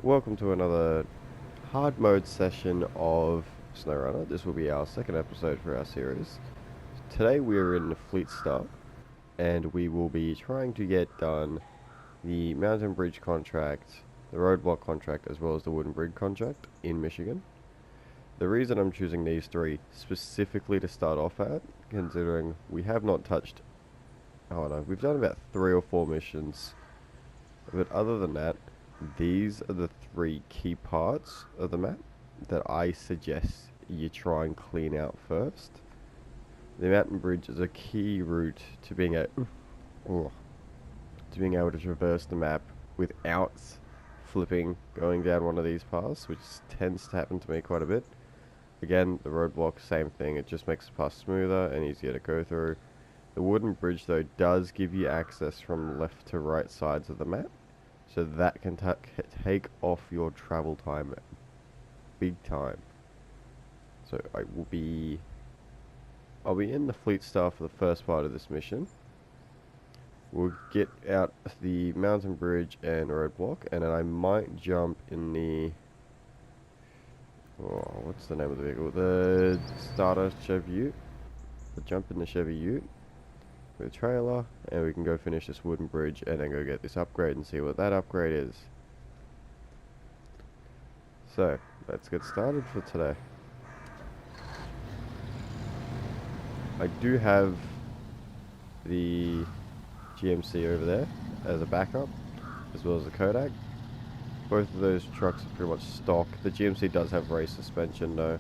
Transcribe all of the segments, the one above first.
Welcome to another hard mode session of SnowRunner. This will be our second episode for our series. Today we are in the Fleet Stop and we will be trying to get done the Mountain Bridge contract, the roadblock contract, as well as the Wooden Bridge contract in Michigan. The reason I'm choosing these three specifically to start off at, considering we have not touched, we've done about 3 or 4 missions, but other than that, these are the 3 key parts of the map that I suggest you try and clean out first. The mountain bridge is a key route to being able to traverse the map without flipping going down one of these paths, which tends to happen to me quite a bit. Again, the roadblock, same thing, it just makes the path smoother and easier to go through. The wooden bridge though does give you access from left to right sides of the map, so that can take off your travel time big time. So I'll be in the Fleet Star for the first part of this mission. We'll get out the mountain bridge and roadblock, and then I might jump in the what's the name of the vehicle? The starter Chevy Ute. We'll jump in the Chevy Ute with a trailer, and we can go finish this wooden bridge and then go get this upgrade and see what that upgrade is. So let's get started for today. I do have the GMC over there as a backup, as well as the Kodak. Both of those trucks are pretty much stock. The GMC does have race suspension though.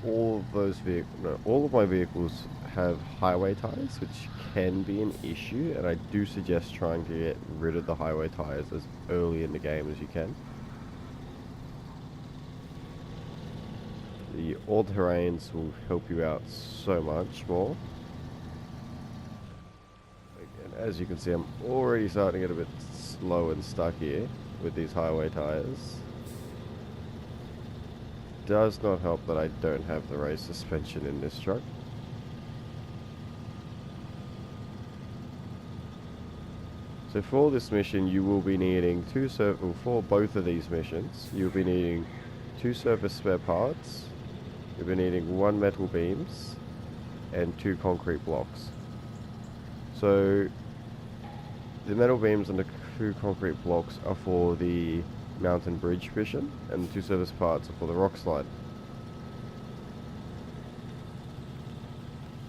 All of my vehicles have highway tires, which can be an issue, and I do suggest trying to get rid of the highway tires as early in the game as you can. The all-terrains will help you out so much more. Again, as you can see, I'm already starting to get a bit slow and stuck here with these highway tires. Does not help that I don't have the race suspension in this truck. So for this mission you will be needing for both of these missions you'll be needing 2 surface spare parts, you'll be needing 1 metal beams and 2 concrete blocks. So the metal beams and the 2 concrete blocks are for the mountain bridge mission, and the 2 surface parts are for the rock slide.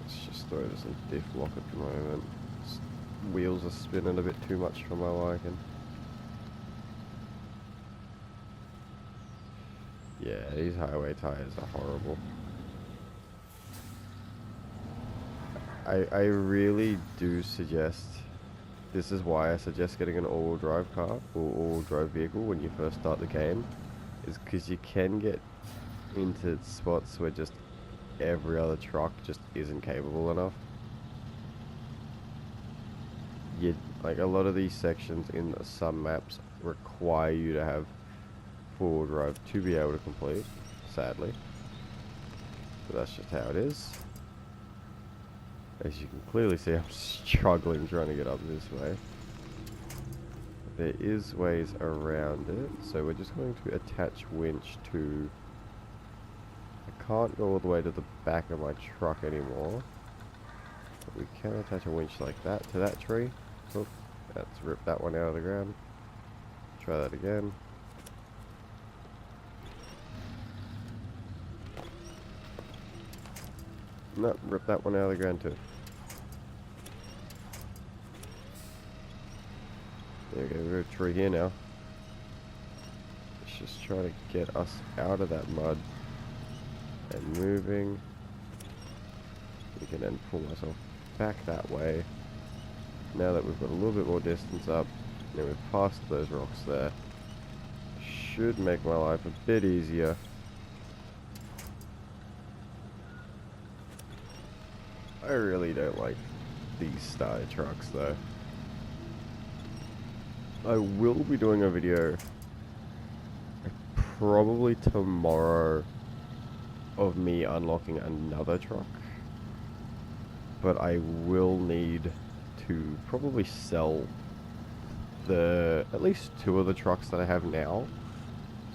Let's just throw this in diff lock at the moment. Wheels are spinning a bit too much for my liking. Yeah, these highway tires are horrible. I really do suggest, this is why I suggest getting an all-wheel drive car or all-wheel drive vehicle when you first start the game, is because you can get into spots where just every other truck just isn't capable enough. Like a lot of these sections in some maps require you to have 4-wheel drive to be able to complete, sadly. But that's just how it is. As you can clearly see, I'm struggling trying to get up this way. There is ways around it, so we're just going to attach winch to... I can't go all the way to the back of my truck anymore, but we can attach a winch like that to that tree. Oh, let's rip that one out of the ground. Try that again. No, rip that one out of the ground too. There we go, we've got a tree here now. Let's just try to get us out of that mud and moving. We can then pull myself back that way. Now that we've got a little bit more distance up, and we've passed those rocks there, should make my life a bit easier. I really don't like these starter trucks though. I will be doing a video probably tomorrow of me unlocking another truck, but I will need to probably sell at least 2 of the trucks that I have now,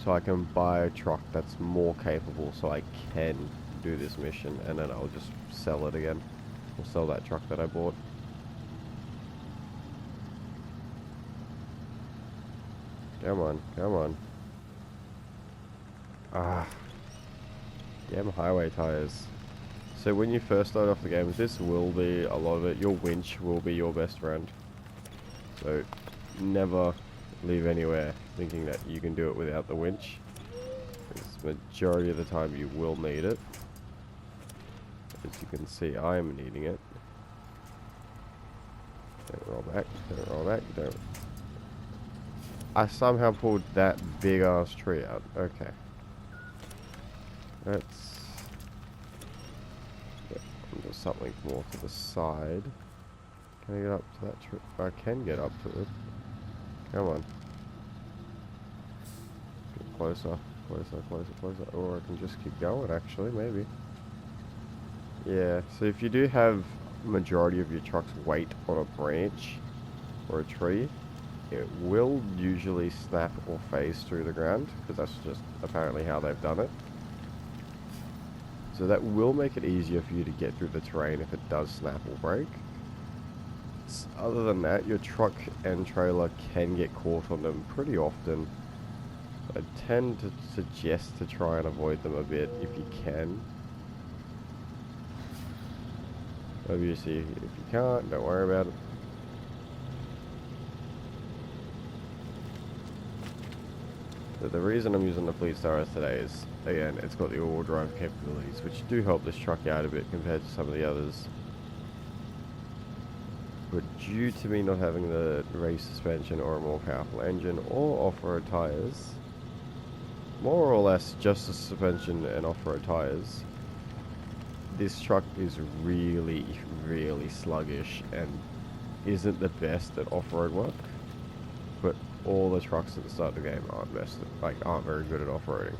so I can buy a truck that's more capable so I can do this mission, and then I'll just sell it again. Or sell that truck that I bought. Come on, come on. Ah. Damn highway tires. So when you first start off the game, this will be a lot of it. Your winch will be your best friend. So never leave anywhere thinking that you can do it without the winch. Because majority of the time you will need it. As you can see, I am needing it. Don't roll back, don't roll back, don't. I somehow pulled that big ass tree out. Okay. Let's get onto something more to the side. Can I get up to that tree? I can get up to it. Come on. Get closer, closer, closer, closer. Or I can just keep going actually, maybe. Yeah, so if you do have majority of your truck's weight on a branch or a tree, it will usually snap or phase through the ground, because that's just apparently how they've done it. So that will make it easier for you to get through the terrain if it does snap or break. Other than that, your truck and trailer can get caught on them pretty often. I tend to suggest to try and avoid them a bit if you can. Obviously, if you can't, don't worry about it. But the reason I'm using the Fleet Star today is, again, it's got the all-wheel drive capabilities, which do help this truck out a bit compared to some of the others. But due to me not having the race suspension or a more powerful engine or off-road tires, more or less just the suspension and off-road tires, this truck is really, really sluggish and isn't the best at off-road work. But all the trucks at the start of the game aren't very good at off-roading.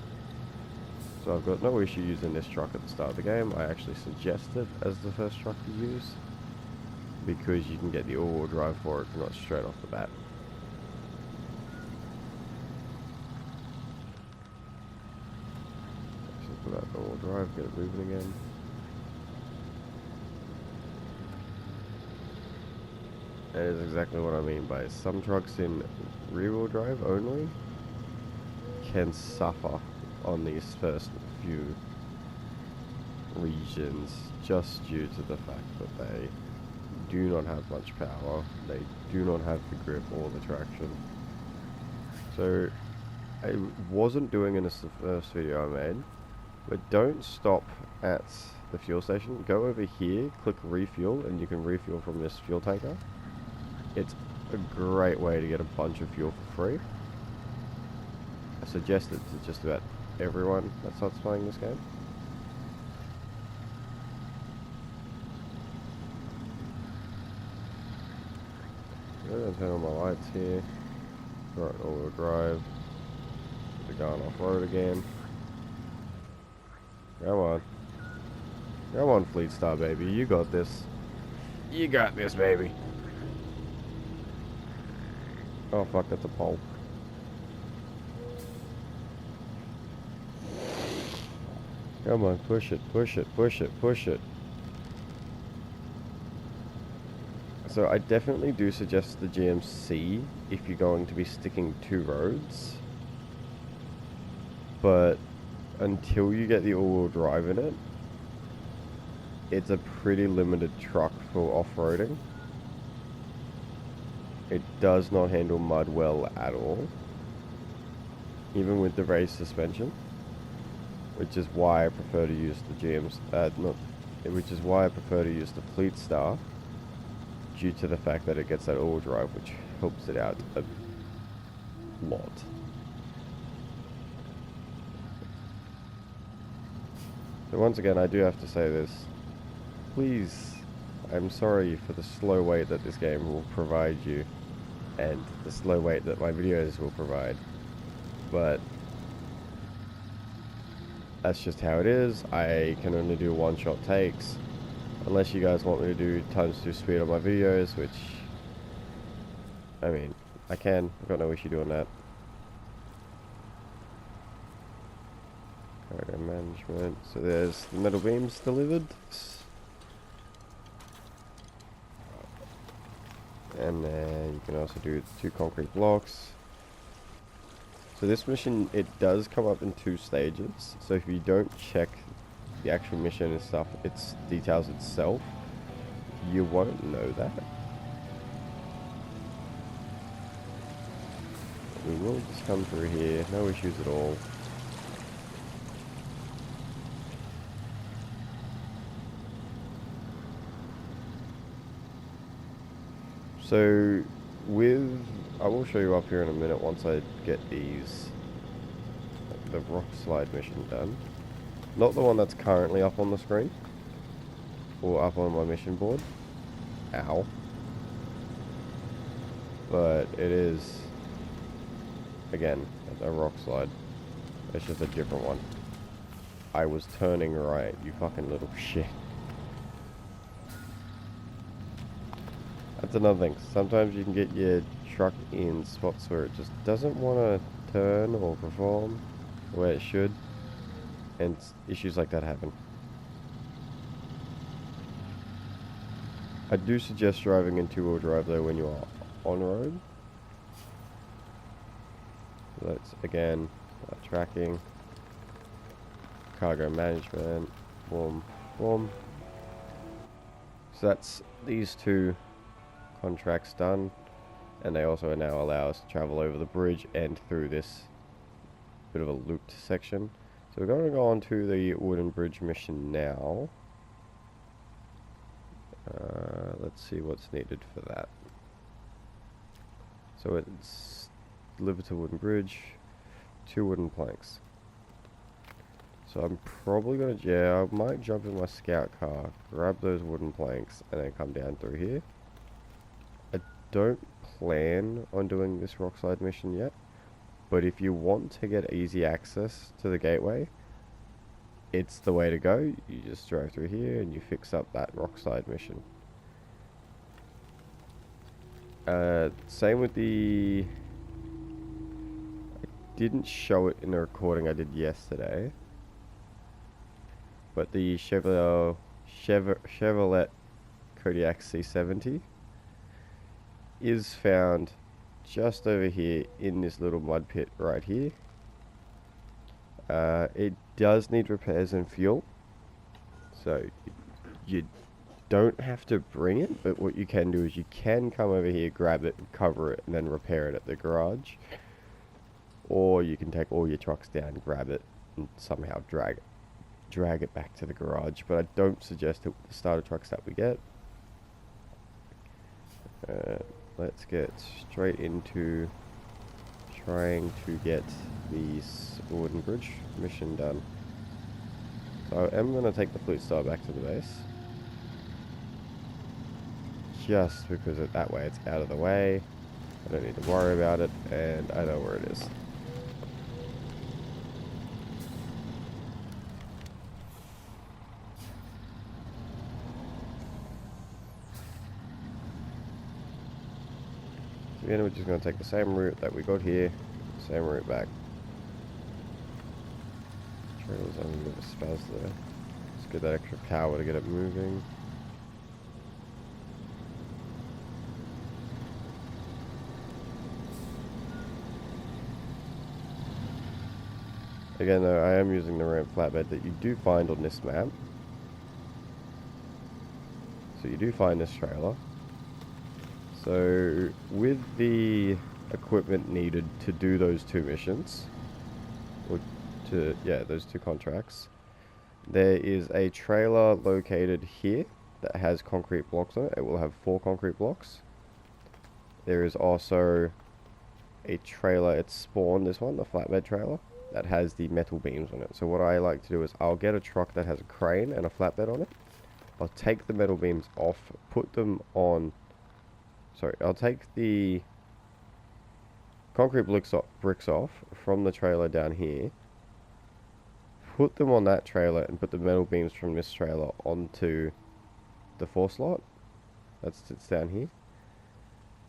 So I've got no issue using this truck at the start of the game. I actually suggest it as the first truck to use, because you can get the all-wheel drive for it not straight off the bat. Just put out the all-wheel drive, get it moving again. That is exactly what I mean by some trucks in rear-wheel drive only can suffer on these first few regions just due to the fact that they do not have much power, they do not have the grip or the traction. So I wasn't doing this the first video I made, but don't stop at the fuel station. Go over here, click refuel, and you can refuel from this fuel tanker. It's a great way to get a bunch of fuel for free. I suggest it to just about everyone that starts playing this game. I'm going to turn on my lights here. Right, all-wheel drive. We're going off-road again. Come on. Come on, Fleet Star, baby. You got this. You got this, baby. Oh fuck, that's a pole. Come on, push it, push it, push it, push it. So I definitely do suggest the GMC if you're going to be sticking to roads. But until you get the all-wheel drive in it, it's a pretty limited truck for off-roading. It does not handle mud well at all, even with the race suspension, which is why I prefer to use the which is why I prefer to use the Fleet Star, due to the fact that it gets that all-wheel drive, which helps it out a lot. So once again, I do have to say this. Please, I'm sorry for the slow wait that this game will provide you, and the slow wait that my videos will provide, but that's just how it is. I can only do one-shot takes, unless you guys want me to do ×2 speed on my videos, which, I mean, I can. I've got no issue doing that. Cargo management. So there's the metal beams delivered. And then you can also do 2 concrete blocks. So this mission, it does come up in 2 stages. So if you don't check the actual mission and stuff, its details itself, you won't know that. We will just come through here, no issues at all. So I will show you up here in a minute once I get the rock slide mission done. Not the one that's currently up on the screen, or up on my mission board. Ow. But it is, again, a rock slide. It's just a different one. I was turning right, you fucking little shit. That's another thing. Sometimes you can get your truck in spots where it just doesn't want to turn or perform the way it should. And issues like that happen. I do suggest driving in 2-wheel drive though when you are on road. That's again tracking, cargo management, boom, boom. So that's these 2 contracts done, and they also now allow us to travel over the bridge and through this bit of a looped section. So we're going to go on to the wooden bridge mission now. Let's see what's needed for that. So it's delivered to wooden bridge, 2 wooden planks. So I'm probably going to, I might jump in my scout car, grab those wooden planks, and then come down through here. I don't plan on doing this rock slide mission yet, but if you want to get easy access to the gateway, it's the way to go. You just drive through here and you fix up that rock slide mission. Same with the... I didn't show it in the recording I did yesterday, but the Chevrolet Kodiaq C70 is found just over here in this little mud pit right here. It does need repairs and fuel, so you don't have to bring it, but what you can do is you can come over here, grab it, cover it, and then repair it at the garage. Or you can take all your trucks down, grab it, and somehow drag it back to the garage. But I don't suggest it with the starter trucks that we get. Let's get straight into trying to get the wooden bridge mission done. So I am going to take the Fleet Star back to the base, just because that way it's out of the way. I don't need to worry about it, and I know where it is. So again, we're just going to take the same route that we got here, same route back. Trailer's on a bit of a spaz there. Let's get that extra power to get it moving. Again though, I am using the ramp flatbed that you do find on this map. So you do find this trailer. So with the equipment needed to do those 2 missions, or those 2 contracts, there is a trailer located here that has concrete blocks on it. It will have 4 concrete blocks. There is also a trailer, it's spawned, this one, the flatbed trailer, that has the metal beams on it. So what I like to do is I'll get a truck that has a crane and a flatbed on it. I'll take the metal beams off, put them on... I'll take the concrete bricks off from the trailer down here, put them on that trailer, and put the metal beams from this trailer onto the 4 slot that sits down here.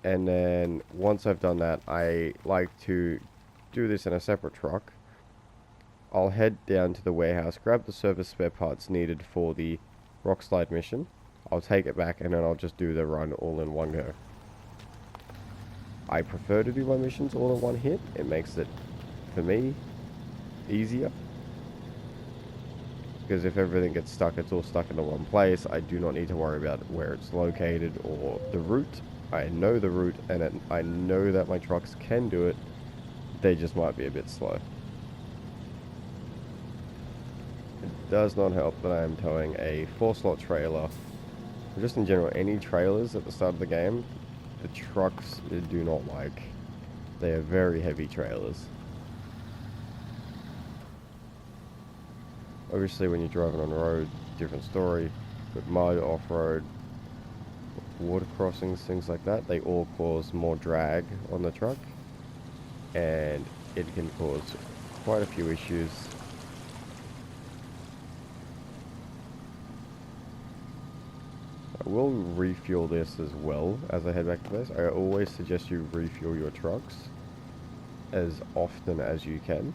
And then once I've done that, I like to do this in a separate truck. I'll head down to the warehouse, grab the service spare parts needed for the rock slide mission. I'll take it back and then I'll just do the run all in one go. I prefer to do my missions all in one hit. It makes it, for me, easier. Because if everything gets stuck, it's all stuck in the one place. I do not need to worry about where it's located or the route. I know the route and I know that my trucks can do it. They just might be a bit slow. It does not help that I am towing a 4-slot trailer. Just in general, any trailers at the start of the game, the trucks do not like. They are very heavy trailers. Obviously when you're driving on the road, different story. But mud, off-road, water crossings, things like that, they all cause more drag on the truck. And it can cause quite a few issues. I will refuel this as well as I head back to base. I always suggest you refuel your trucks as often as you can,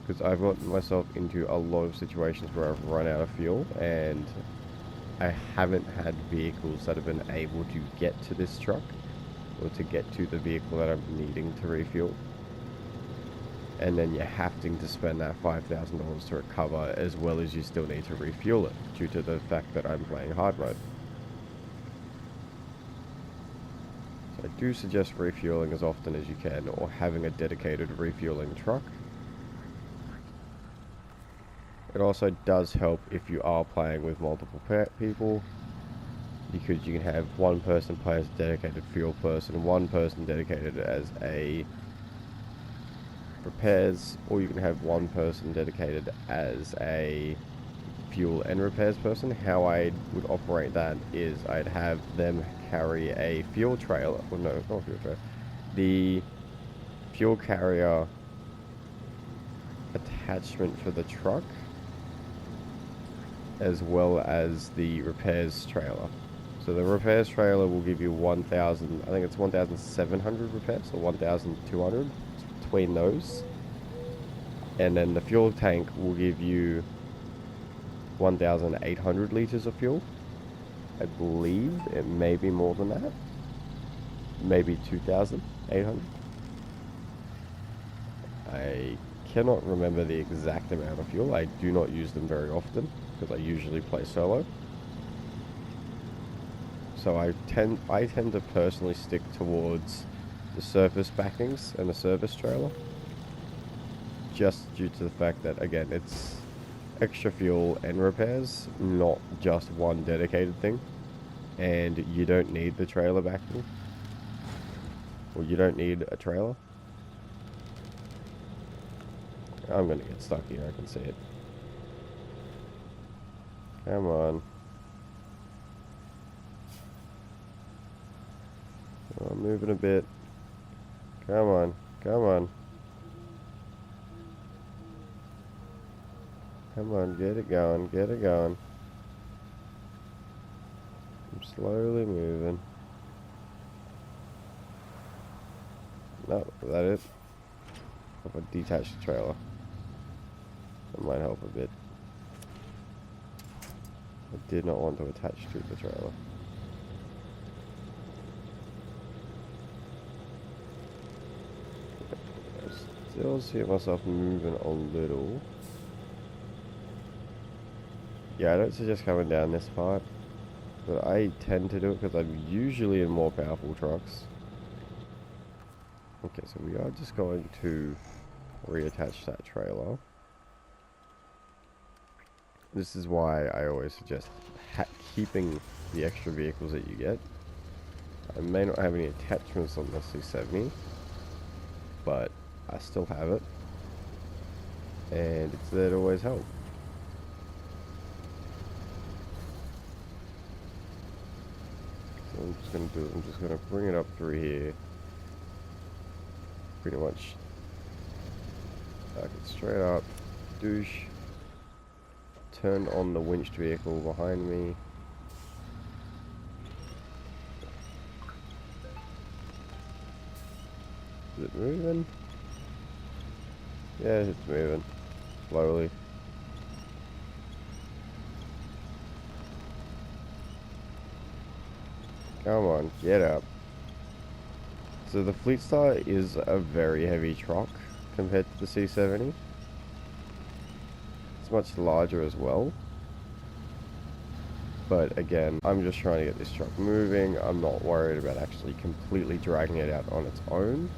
because I've gotten myself into a lot of situations where I've run out of fuel and I haven't had vehicles that have been able to get to this truck or to get to the vehicle that I'm needing to refuel. And then you're having to spend that $5,000 to recover, as well as you still need to refuel it due to the fact that I'm playing hard mode. So I do suggest refueling as often as you can, or having a dedicated refueling truck. It also does help if you are playing with multiple people, because you can have one person play as a dedicated fuel person, one person dedicated as a repairs, or you can have one person dedicated as a fuel and repairs person. How I would operate that is I'd have them carry a fuel trailer, well no, not fuel trailer, the fuel carrier attachment for the truck, as well as the repairs trailer. So the repairs trailer will give you 1,000, I think it's 1,700 repairs, or 1,200. Between those, and then the fuel tank will give you 1,800 liters of fuel. I believe it may be more than that, maybe 2,800. I cannot remember the exact amount of fuel. I do not use them very often because I usually play solo, so I tend to personally stick towards the surface backings and the service trailer, just due to the fact that, again, it's extra fuel and repairs, not just one dedicated thing. And you don't need the trailer backing, or you don't need a trailer. I'm gonna get stuck here, I can see it. Come on. I'm moving a bit. Come on, come on. Come on, get it going, get it going. I'm slowly moving. No, is that it? If I detach the trailer, that might help a bit. I did not want to attach to the trailer. Still see myself moving a little. Yeah, I don't suggest coming down this part, but I tend to do it because I'm usually in more powerful trucks. Okay, so we are just going to reattach that trailer. This is why I always suggest keeping the extra vehicles that you get. I may not have any attachments on the C70, but I still have it, and it's there to always help. So I'm just gonna bring it up through here, pretty much. Back it straight up, douche, turned on the winched vehicle behind me. Is it moving? Yeah, it's moving. Slowly. Come on, get up. So the Fleet Star is a very heavy truck compared to the C70. It's much larger as well. But again, I'm just trying to get this truck moving. I'm not worried about actually completely dragging it out on its own.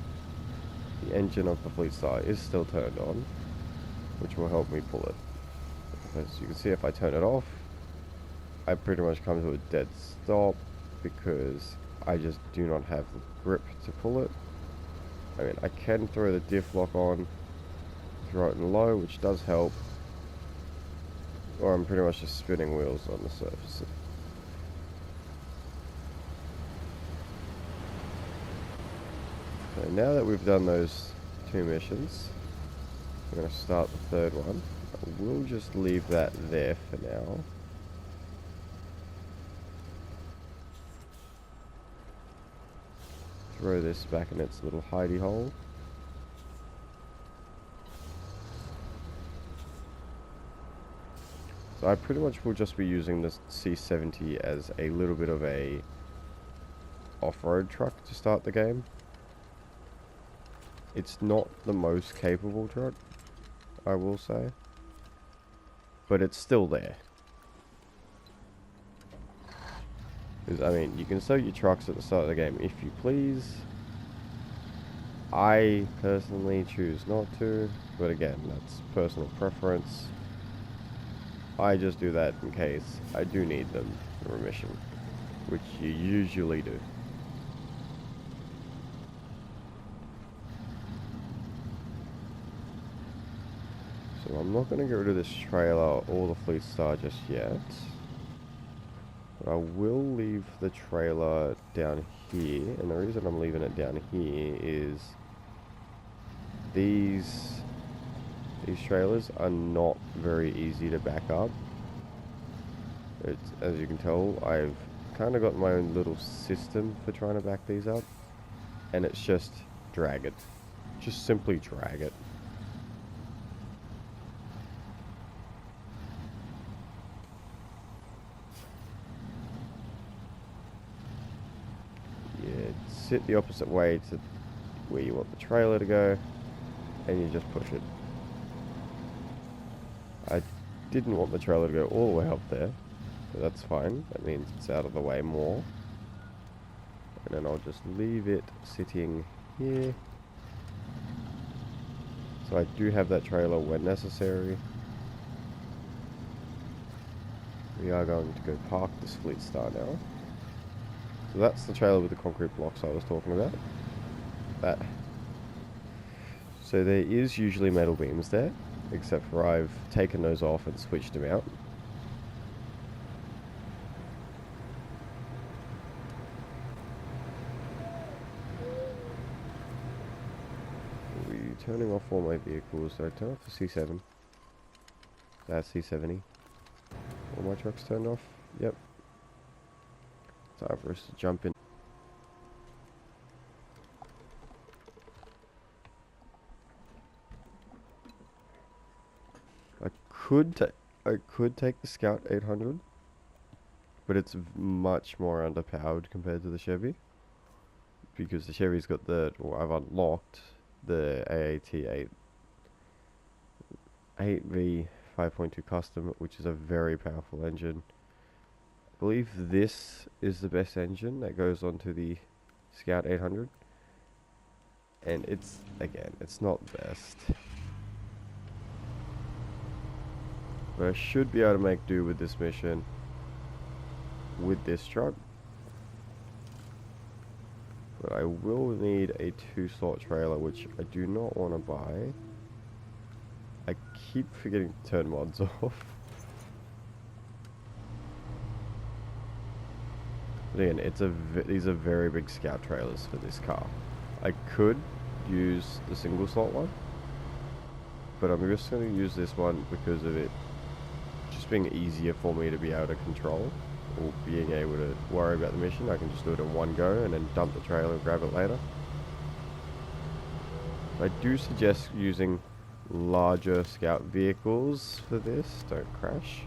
The engine of the Fleet Star is still turned on, which will help me pull it. As you can see, if I turn it off, I pretty much come to a dead stop because I just do not have the grip to pull it. I mean, I can throw the diff lock on, throw it in low, which does help. Or I'm pretty much just spinning wheels on the surface. So now that we've done those 2 missions, I'm going to start the 3rd one. I will just leave that there for now. Throw this back in its little hidey hole. So I pretty much will just be using this C70 as a little bit of a off-road truck to start the game. It's not the most capable truck, I will say, but it's still there. Because, I mean, you can sell your trucks at the start of the game if you please. I personally choose not to, but again, that's personal preference. I just do that in case I do need them for a mission, which you usually do. So I'm not going to get rid of this trailer or the Fleet Star just yet. But I will leave the trailer down here, and the reason I'm leaving it down here is these trailers are not very easy to back up. As you can tell, I've kind of got my own little system for trying to back these up, and it's just drag it. Just simply drag it. Yeah, sit the opposite way to where you want the trailer to go, and you just push it. I didn't want the trailer to go all the way up there, but that's fine. That means it's out of the way more. And then I'll just leave it sitting here. So I do have that trailer when necessary. We are going to go park this Fleet Star now. So that's the trailer with the concrete blocks I was talking about. So there is usually metal beams there, except for I've taken those off and switched them out. We'll be turning off all my vehicles, so I turn off the C7. That's C70. All my trucks turned off. Yep. Time for us to jump in. I could take the Scout 800, but it's much more underpowered compared to the Chevy, because the Chevy's got I've unlocked the AAT 8V 5.2 Custom, which is a very powerful engine. I believe this is the best engine that goes onto the Scout 800, and it's not the best. But I should be able to make do with this mission with this truck. But I will need a 2-slot trailer, which I do not want to buy. I keep forgetting to turn mods off. But again, these are very big Scout trailers for this car. I could use the single slot one, but I'm just going to use this one because of it just being easier for me to be able to control, or being able to worry about the mission. I can just do it in one go and then dump the trailer and grab it later. I do suggest using larger scout vehicles for this. Don't crash.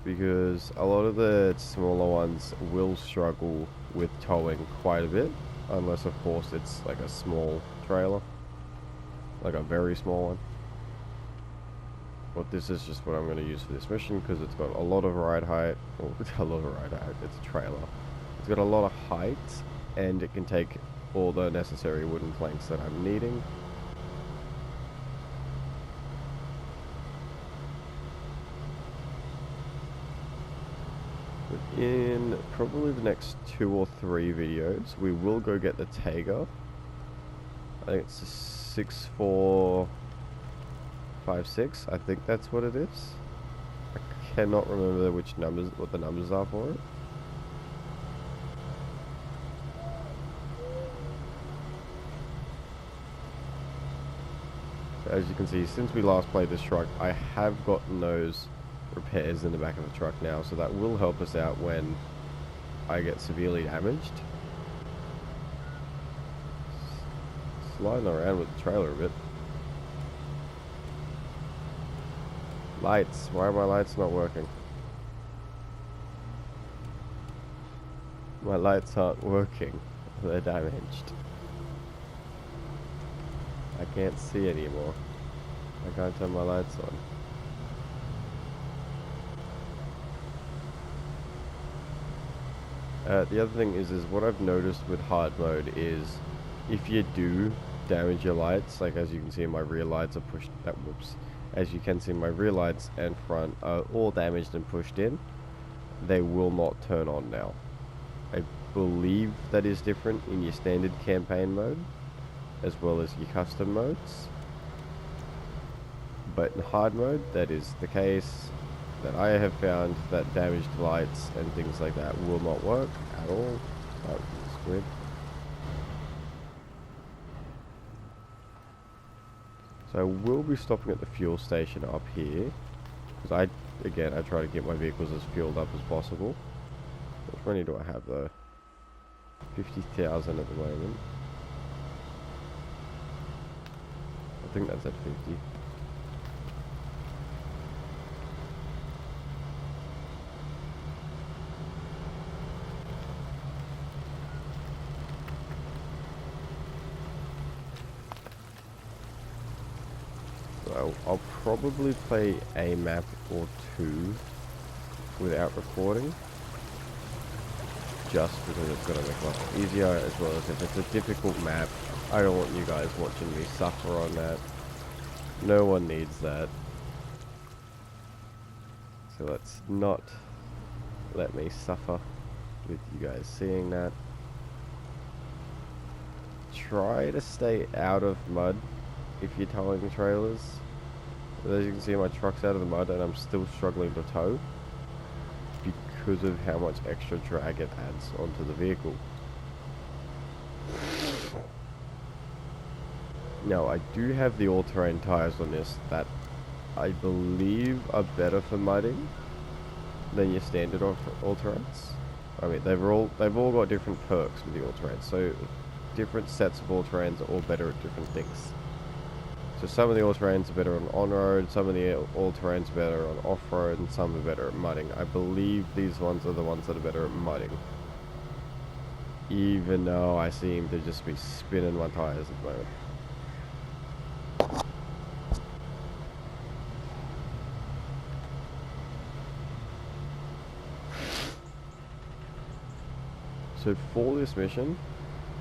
Because a lot of the smaller ones will struggle with towing quite a bit, unless of course it's like a small trailer, like a very small one. But this is just what I'm going to use for this mission because it's got a lot of ride height. Oh, a lot of ride height. It's a trailer. It's got a lot of height, and it can take all the necessary wooden planks that I'm needing. In probably the next 2 or 3 videos, we will go get the Tega. I think it's a 6456. I think that's what it is. I cannot remember what the numbers are for it. So as you can see, since we last played this truck, I have gotten those repairs in the back of the truck now, so that will help us out when I get severely damaged. Sliding around with the trailer a bit. Lights. Why are my lights not working? My lights aren't working. They're damaged. I can't see anymore. I can't turn my lights on. The other thing is what I've noticed with hard mode is if you do damage your lights, like as you can see my rear lights are pushed, as you can see my rear lights and front are all damaged and pushed in, they will not turn on now. I believe that is different in your standard campaign mode as well as your custom modes, but in hard mode that is the case. That I have found that damaged lights and things like that will not work at all. Oh, squid. So I will be stopping at the fuel station up here because I try to get my vehicles as fueled up as possible. Which money do I have though? 50,000 at the moment. I think that's at 50. I'll probably play a map or 2 without recording, just because it's going to make life easier, as well as if it's a difficult map, I don't want you guys watching me suffer on that. No one needs that. So let's not let me suffer with you guys seeing that. Try to stay out of mud if you're towing trailers. As you can see, my truck's out of the mud and I'm still struggling to tow because of how much extra drag it adds onto the vehicle. Now, I do have the all-terrain tires on this that I believe are better for mudding than your standard all-terrains. I mean, they've all got different perks with the all-terrains, so different sets of all-terrains are all better at different things. So some of the all-terrains are better on-road, some of the all-terrains are better on off-road, and some are better at mudding. I believe these ones are the ones that are better at mudding. Even though I seem to just be spinning my tires at the moment. So for this mission,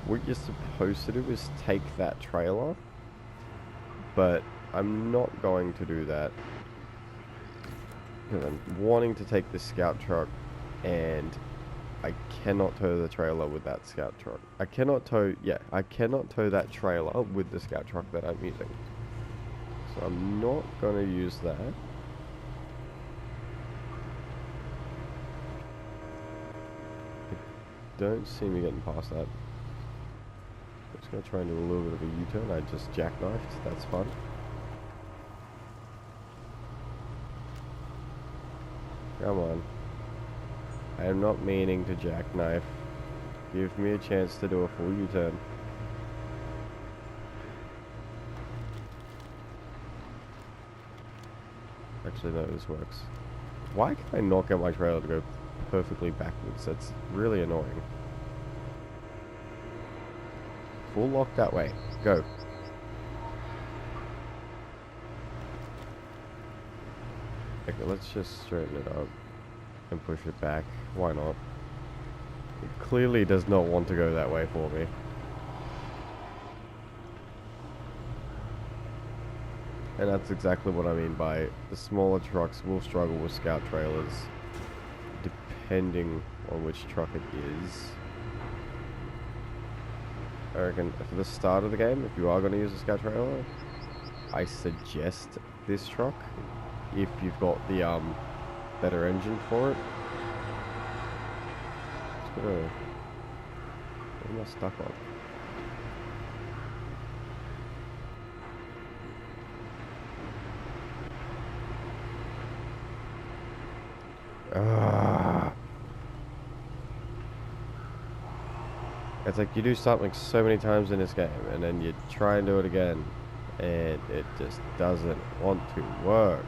what you're supposed to do is take that trailer, but I'm not going to do that because I'm wanting to take the scout truck, and I cannot tow the trailer with that scout truck. I cannot tow that trailer with the scout truck that I'm using. So I'm not going to use that. Don't see me getting past that. I'm just going to try and do a little bit of a U-turn. I just jackknifed. That's fun. Come on. I am not meaning to jackknife Give me a chance to do a full U-turn. Actually, no, this works. Why can I not get my trailer to go perfectly backwards? That's really annoying. Full lock that way. Go. Okay, let's just straighten it up and push it back. Why not? It clearly does not want to go that way for me. And that's exactly what I mean by the smaller trucks will struggle with scout trailers, depending on which truck it is. I reckon for the start of the game, if you are going to use a scout trailer, I suggest this truck if you've got the better engine for it. Just gotta... What am I stuck on? It's like you do something so many times in this game and then you try and do it again and it just doesn't want to work.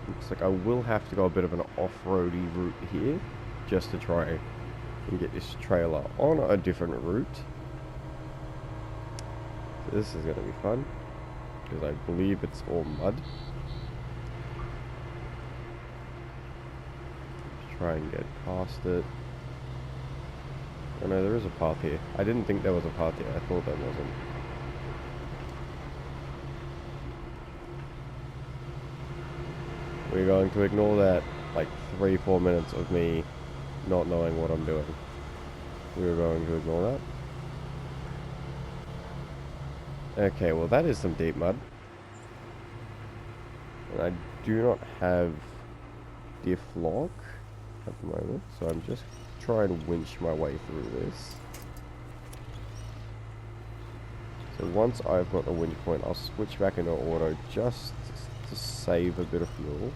Looks like I will have to go a bit of an off-roady route here just to try and get this trailer on a different route. So this is going to be fun because I believe it's all mud. Try and get past it. Oh no, there is a path here. I didn't think there was a path here. I thought there wasn't. We're going to ignore that, like 3-4 minutes of me not knowing what I'm doing. We're going to ignore that. Okay, well that is some deep mud. And I do not have diff lock at the moment, so I'm just trying to winch my way through this. So once I've got the winch point, I'll switch back into auto just to save a bit of fuel.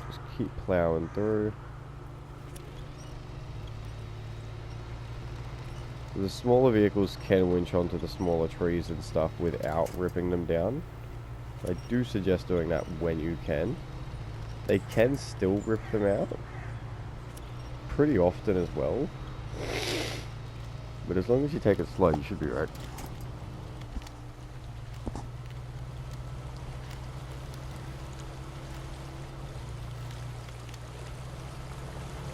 Just keep plowing through. So the smaller vehicles can winch onto the smaller trees and stuff without ripping them down. I do suggest doing that when you can. They can still rip them out pretty often as well. But as long as you take it slow, you should be right.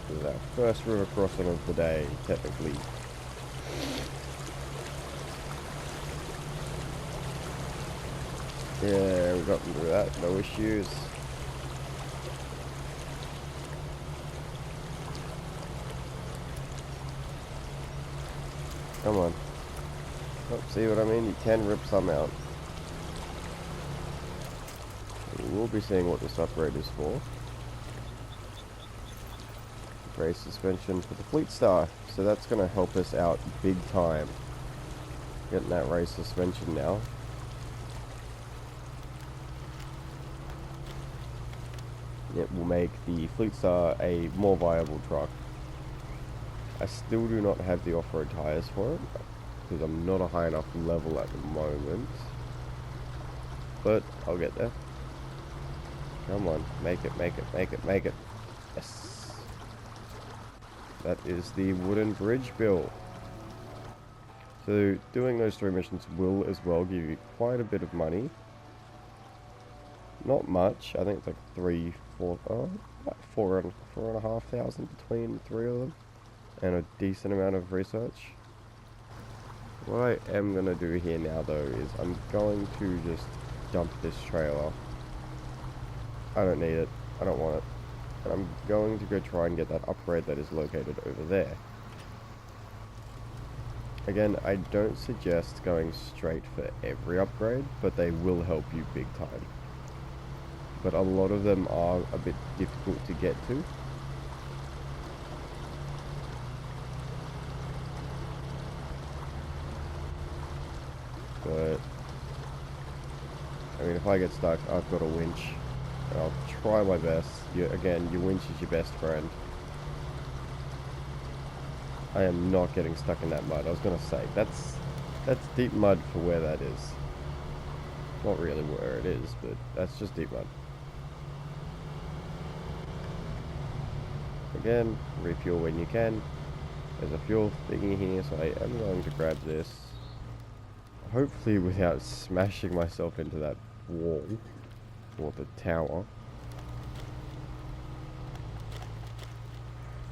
This is our first river crossing of the day, technically. Yeah, we got through that, no issues. Come on. Oh, see what I mean? You can rip some out. We will be seeing what this upgrade is for. Race suspension for the Fleet Star. So that's going to help us out big time. Getting that race suspension now. It will make the Fleet Star a more viable truck. I still do not have the off-road tyres for it, because I'm not a high enough level at the moment. But I'll get there. Come on, make it, make it, make it, make it. Yes. That is the wooden bridge build. So doing those 3 missions will as well give you quite a bit of money. Not much, I think it's like about 4,500 between the 3 of them. And a decent amount of research. What I am going to do here now though is I'm going to just dump this trailer. I don't need it. I don't want it. And I'm going to go try and get that upgrade that is located over there. Again, I don't suggest going straight for every upgrade, but they will help you big time. But a lot of them are a bit difficult to get to. But I mean, if I get stuck, I've got a winch I'll try my best. Again, your winch is your best friend. I am not getting stuck in that mud. I was gonna say, that's deep mud for where that is. Not really where it is, but that's just deep mud. Again, refuel when you can. There's a fuel thingy here, so I am going to grab this. Hopefully without smashing myself into that wall, or the tower.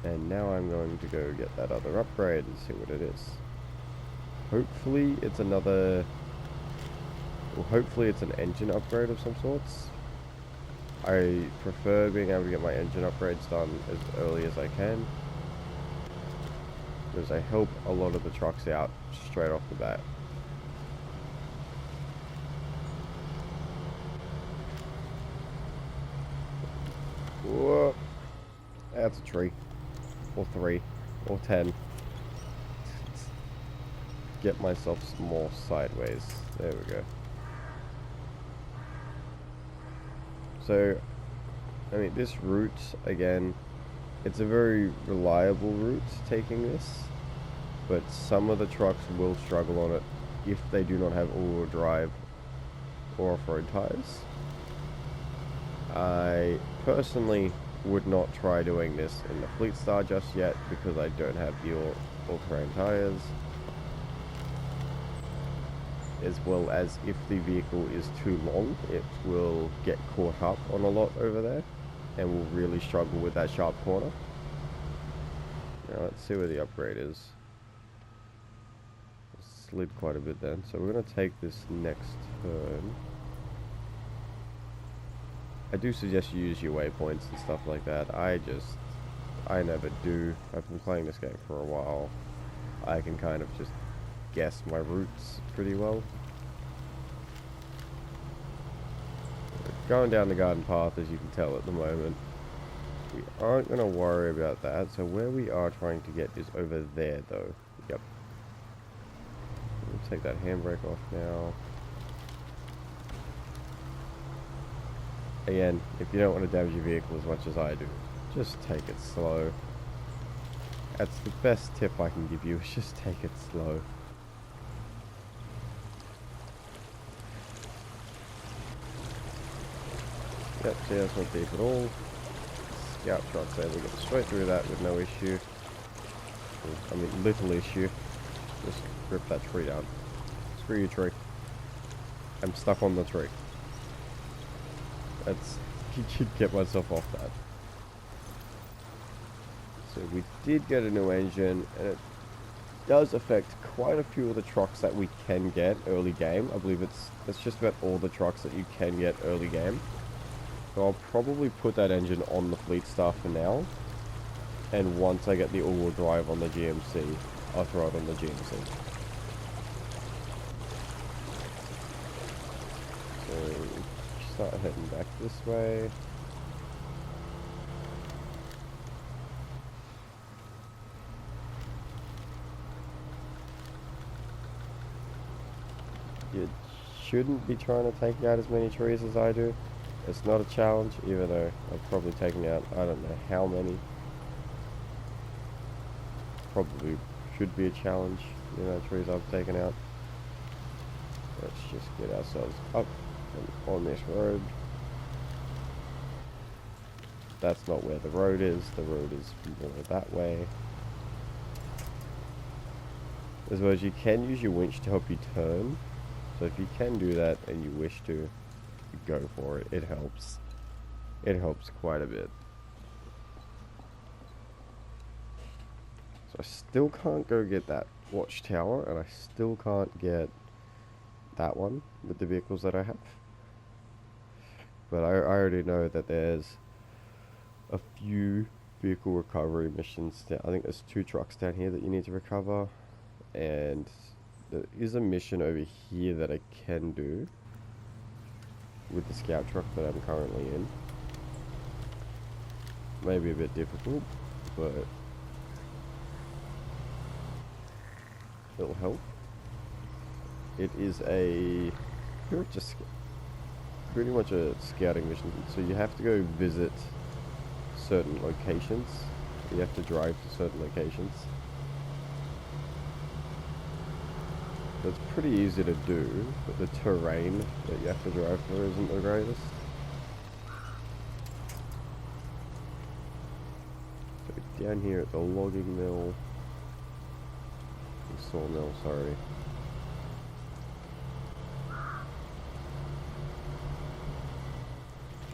And now I'm going to go get that other upgrade and see what it is. Hopefully it's another... Well, hopefully it's an engine upgrade of some sorts. I prefer being able to get my engine upgrades done as early as I can, because I help a lot of the trucks out straight off the bat. Whoa. That's a tree. Or 3. Or 10. Get myself some more sideways. There we go. So, I mean, this route, again, it's a very reliable route taking this, but some of the trucks will struggle on it if they do not have all-wheel drive or off-road tires. I personally would not try doing this in the Fleet Star just yet because I don't have the all-terrain tires, as well as if the vehicle is too long, it will get caught up on a lot over there and will really struggle with that sharp corner. Now let's see where the upgrade is. Slid quite a bit then, so we're going to take this next turn. I do suggest you use your waypoints and stuff like that. I never do. I've been playing this game for a while. I can kind of just guess my routes pretty well. Going down the garden path, as you can tell at the moment. We aren't going to worry about that. So where we are trying to get is over there though. Yep. We'll take that handbrake off now. Again, if you don't want to damage your vehicle as much as I do, just take it slow. That's the best tip I can give you, is just take it slow. Yep, see, that's not deep at all. Scout truck's able to get straight through that with no issue. I mean, little issue. Just rip that tree down. Screw you, tree. I'm stuck on the tree. That's... you should get myself off that. So we did get a new engine, and it does affect quite a few of the trucks that we can get early game. I believe it's just about all the trucks that you can get early game. So I'll probably put that engine on the Fleet Star for now. And once I get the all-wheel drive on the GMC, I'll throw it on the GMC. So, start heading back this way. You shouldn't be trying to take out as many trees as I do. It's not a challenge, even though I've probably taken out, I don't know how many. Probably should be a challenge, you know, trees I've taken out. Let's just get ourselves up and on this road. That's not where the road is more that way. As well as you can use your winch to help you turn. So if you can do that and you wish to, go for it. It helps. It helps quite a bit. So I still can't go get that watchtower, and I still can't get that one with the vehicles that I have. But I already know that there's a few vehicle recovery missions. I think there's 2 trucks down here that you need to recover, and there is a mission over here that I can do with the scout truck that I'm currently in. Maybe a bit difficult, but it'll help. It is a... just pretty much a scouting mission. So you have to go visit certain locations. You have to drive to certain locations. So it's pretty easy to do, but the terrain that you have to drive through isn't the greatest. So down here at the logging mill, sawmill, sorry.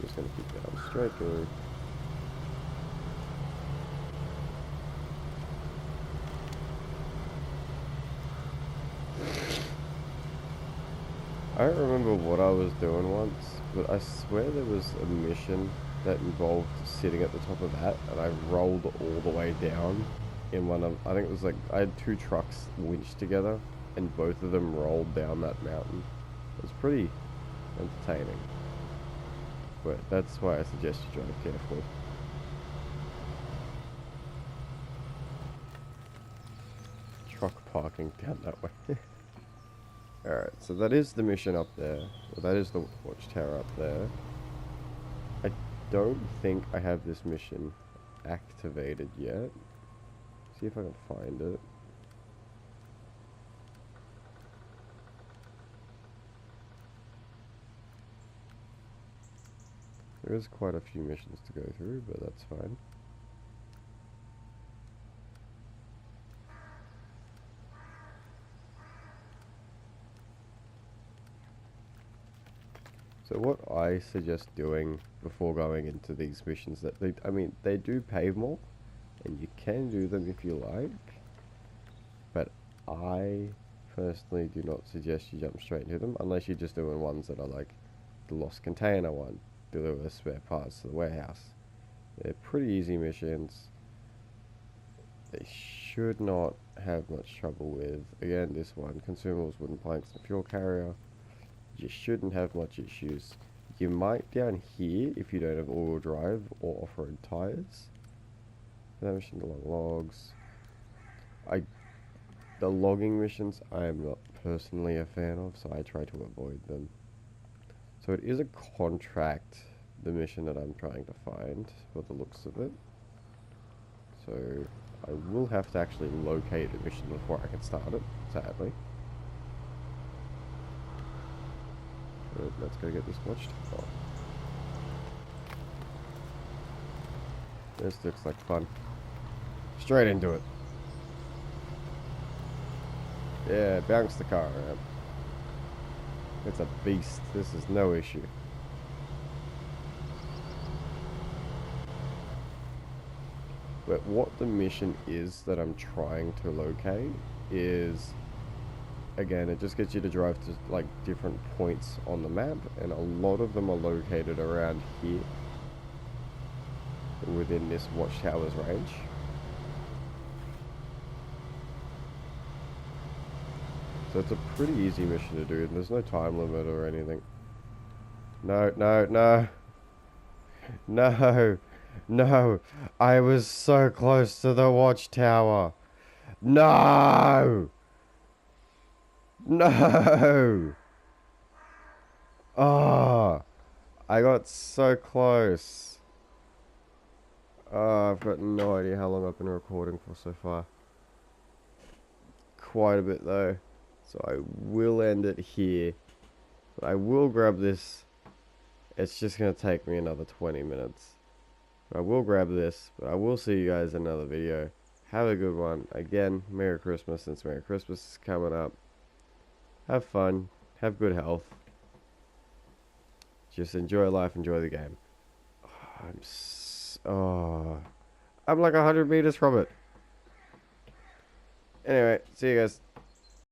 Just gonna keep that straight through. I don't remember what I was doing once, but I swear there was a mission that involved sitting at the top of that, and I rolled all the way down in one of, I think it was like, I had 2 trucks winched together, and both of them rolled down that mountain. It was pretty entertaining. But that's why I suggest you drive carefully. Truck parking down that way. Alright, so that is the mission up there. Well, that is the watchtower up there. I don't think I have this mission activated yet. See if I can find it. There is quite a few missions to go through, but that's fine. So what I suggest doing before going into these missions, that they do pave more, and you can do them if you like, but I personally do not suggest you jump straight into them unless you're just doing ones that are like the lost container one, deliver spare parts to the warehouse. They're pretty easy missions. They should not have much trouble with. Again, this one, consumables, wooden planks, and fuel carrier. You shouldn't have much issues. You might down here if you don't have all-wheel drive or off-road tires. That mission, along logs. The logging missions I am not personally a fan of, so I try to avoid them. So it is a contract, the mission that I'm trying to find, by the looks of it. So I will have to actually locate a mission before I can start it, sadly. But let's go get this watched. Oh. This looks like fun. Straight into it. Yeah, bounce the car around. It's a beast. This is no issue. But what the mission is that I'm trying to locate is, again, it just gets you to drive to like different points on the map, and a lot of them are located around here within this watchtower's range. So it's a pretty easy mission to do, and there's no time limit or anything. No, no, no. No. No. I was so close to the watchtower. No! No! Oh! I got so close. Oh, I've got no idea how long I've been recording for so far. Quite a bit though. So I will end it here. But I will grab this. It's just going to take me another 20 minutes. But I will grab this. But I will see you guys in another video. Have a good one. Again, Merry Christmas, since Merry Christmas is coming up. Have fun. Have good health. Just enjoy life. Enjoy the game. I'm like 100 meters from it. Anyway, see you guys.